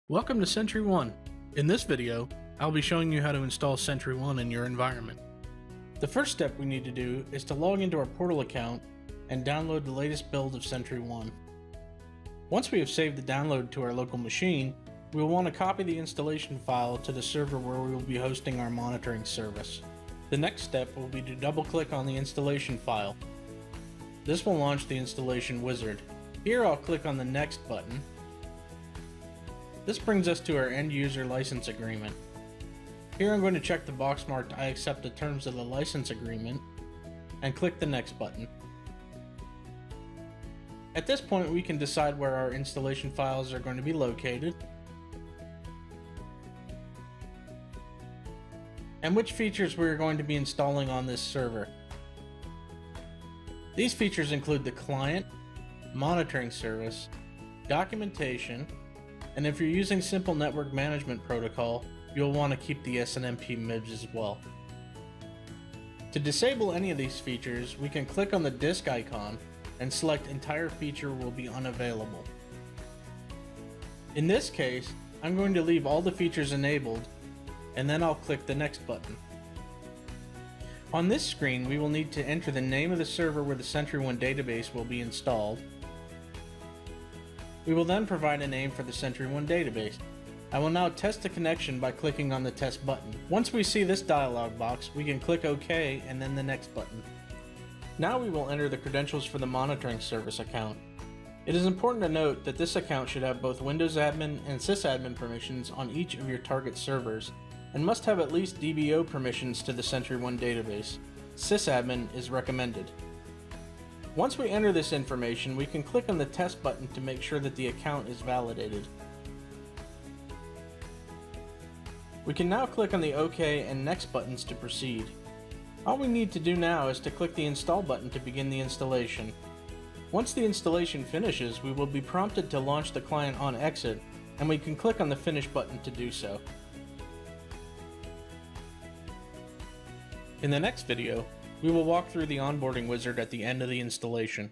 Welcome to SentryOne. In this video, I'll be showing you how to install SentryOne in your environment. The first step we need to do is to log into our portal account and download the latest build of SentryOne. Once we have saved the download to our local machine, we will want to copy the installation file to the server where we will be hosting our monitoring service. The next step will be to double-click on the installation file. This will launch the installation wizard. Here I'll click on the Next button. This brings us to our end user license agreement. Here I'm going to check the box marked I accept the terms of the license agreement and click the Next button. At this point we can decide where our installation files are going to be located and which features we're going to be installing on this server. These features include the client, monitoring service, documentation, and if you're using Simple Network Management Protocol, you'll want to keep the SNMP MIBs as well. To disable any of these features, we can click on the disk icon and select Entire Feature will be unavailable. In this case, I'm going to leave all the features enabled, and then I'll click the Next button. On this screen, we will need to enter the name of the server where the SentryOne database will be installed. We will then provide a name for the SentryOne database. I will now test the connection by clicking on the Test button. Once we see this dialog box, we can click OK and then the Next button. Now we will enter the credentials for the monitoring service account. It is important to note that this account should have both Windows admin and sysadmin permissions on each of your target servers, and must have at least DBO permissions to the SentryOne database. Sysadmin is recommended. Once we enter this information, we can click on the Test button to make sure that the account is validated. We can now click on the OK and Next buttons to proceed. All we need to do now is to click the Install button to begin the installation. Once the installation finishes, we will be prompted to launch the client on exit, and we can click on the Finish button to do so. In the next video, we will walk through the onboarding wizard at the end of the installation.